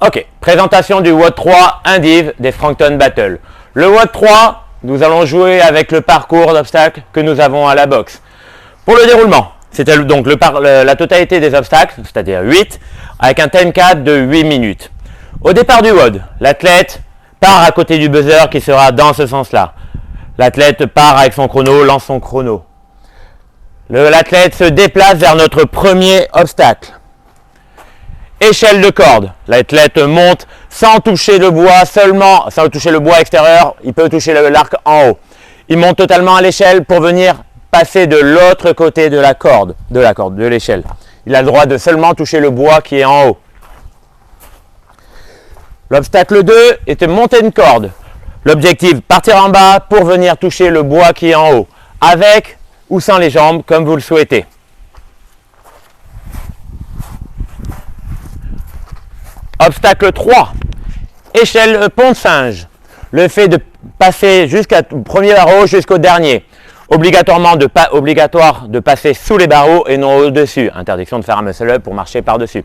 Ok, présentation du WOD 3 Indiv des Frankton Battle. Le WOD 3, nous allons jouer avec le parcours d'obstacles que nous avons à la boxe. Pour le déroulement, c'était donc la totalité des obstacles, c'est-à-dire 8, avec un time cap de 8 minutes. Au départ du WOD, l'athlète part à côté du buzzer qui sera dans ce sens-là. L'athlète part avec son chrono, lance son chrono. L'athlète se déplace vers notre premier obstacle. Échelle de corde. L'athlète monte sans toucher le bois, seulement sans toucher le bois extérieur, il peut toucher l'arc en haut. Il monte totalement à l'échelle pour venir passer de l'autre côté de la corde, de l'échelle. Il a le droit de seulement toucher le bois qui est en haut. L'obstacle 2 était monter une corde. L'objectif, partir en bas pour venir toucher le bois qui est en haut, avec ou sans les jambes, comme vous le souhaitez. Obstacle 3, échelle pont de singe. Le fait de passer jusqu'au premier barreau jusqu'au dernier. Obligatoire de passer sous les barreaux et non au-dessus. Interdiction de faire un muscle-up pour marcher par-dessus.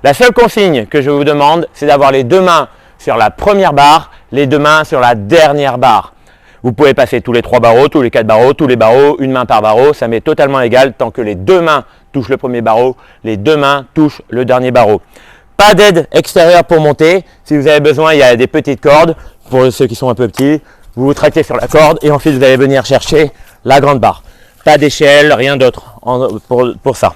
La seule consigne que je vous demande, c'est d'avoir les deux mains sur la première barre, les deux mains sur la dernière barre. Vous pouvez passer tous les 3 barreaux, tous les 4 barreaux, tous les barreaux, une main par barreau, ça m'est totalement égal tant que les deux mains touchent le premier barreau, les deux mains touchent le dernier barreau. Pas d'aide extérieure pour monter. Si vous avez besoin, il y a des petites cordes. Pour ceux qui sont un peu petits, vous vous tractez sur la corde et ensuite vous allez venir chercher la grande barre. Pas d'échelle, rien d'autre pour ça.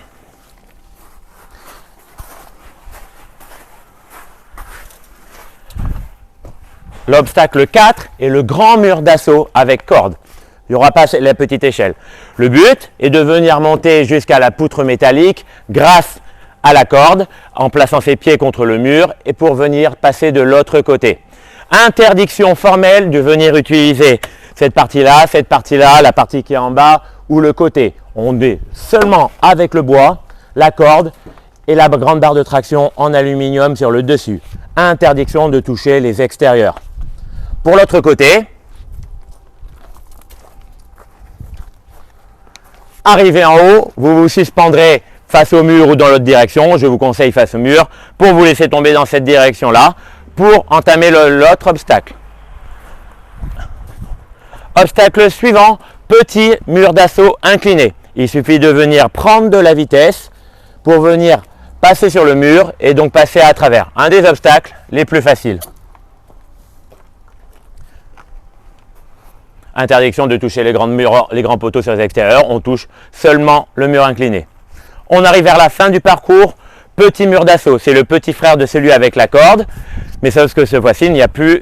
L'obstacle 4 est le grand mur d'assaut avec corde. Il n'y aura pas la petite échelle. Le but est de venir monter jusqu'à la poutre métallique grâce à la corde, en plaçant ses pieds contre le mur et pour venir passer de l'autre côté. Interdiction formelle de venir utiliser cette partie-là, la partie qui est en bas ou le côté. On est seulement avec le bois, la corde et la grande barre de traction en aluminium sur le dessus. Interdiction de toucher les extérieurs. Pour l'autre côté, arrivé en haut, vous vous suspendrez face au mur ou dans l'autre direction, je vous conseille face au mur, pour vous laisser tomber dans cette direction-là, pour entamer l'autre obstacle. Obstacle suivant, petit mur d'assaut incliné. Il suffit de venir prendre de la vitesse pour venir passer sur le mur et donc passer à travers. Un des obstacles les plus faciles. Interdiction de toucher les grands poteaux sur les extérieurs, on touche seulement le mur incliné. On arrive vers la fin du parcours, petit mur d'assaut, c'est le petit frère de celui avec la corde, mais sauf que cette fois-ci, il n'y a plus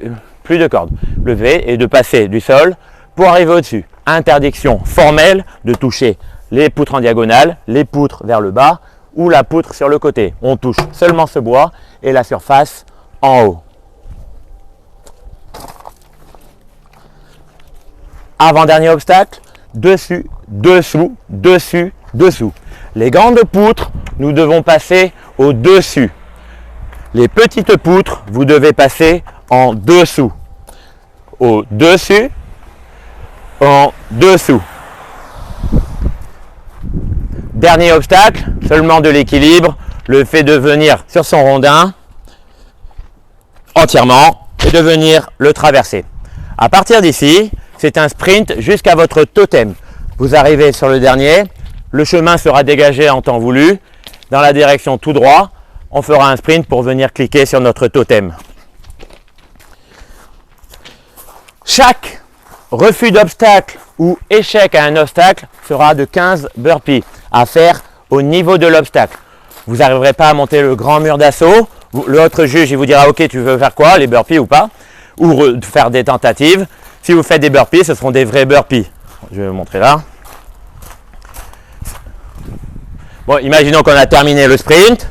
de corde. Le V est de passer du sol pour arriver au-dessus. Interdiction formelle de toucher les poutres en diagonale, les poutres vers le bas ou la poutre sur le côté. On touche seulement ce bois et la surface en haut. Avant-dernier obstacle, dessus, dessous, dessus, dessous. Les grandes poutres, nous devons passer au-dessus. Les petites poutres, vous devez passer en dessous. Au-dessus, en dessous. Dernier obstacle, seulement de l'équilibre, le fait de venir sur son rondin entièrement et de venir le traverser. À partir d'ici, c'est un sprint jusqu'à votre totem. Vous arrivez sur le dernier. Le chemin sera dégagé en temps voulu, dans la direction tout droit. On fera un sprint pour venir cliquer sur notre totem. Chaque refus d'obstacle ou échec à un obstacle sera de 15 burpees à faire au niveau de l'obstacle. Vous n'arriverez pas à monter le grand mur d'assaut. L'autre juge il vous dira ok, tu veux faire quoi, les burpees ou pas, ou faire des tentatives. Si vous faites des burpees, ce seront des vrais burpees. Je vais vous montrer là. Bon, imaginons qu'on a terminé le sprint.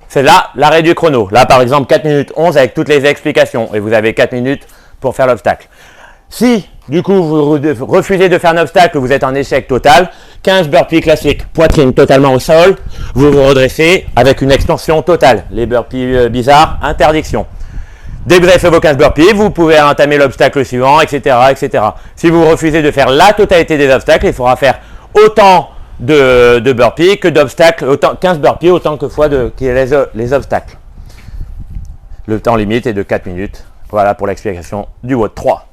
C'est là l'arrêt du chrono. Là, par exemple, 4 minutes 11 avec toutes les explications. Et vous avez 4 minutes pour faire l'obstacle. Si, du coup, vous refusez de faire un obstacle, vous êtes en échec total, 15 burpees classiques, poitrine totalement au sol, vous vous redressez avec une extension totale. Les burpees bizarres, interdiction. Dès que vous avez fait vos 15 burpees, vous pouvez entamer l'obstacle suivant, etc., etc. Si vous refusez de faire la totalité des obstacles, il faudra faire autant de burpees que d'obstacles, 15 burpees autant que fois qu'il y a les obstacles. Le temps limite est de 4 minutes. Voilà pour l'explication du WOD 3.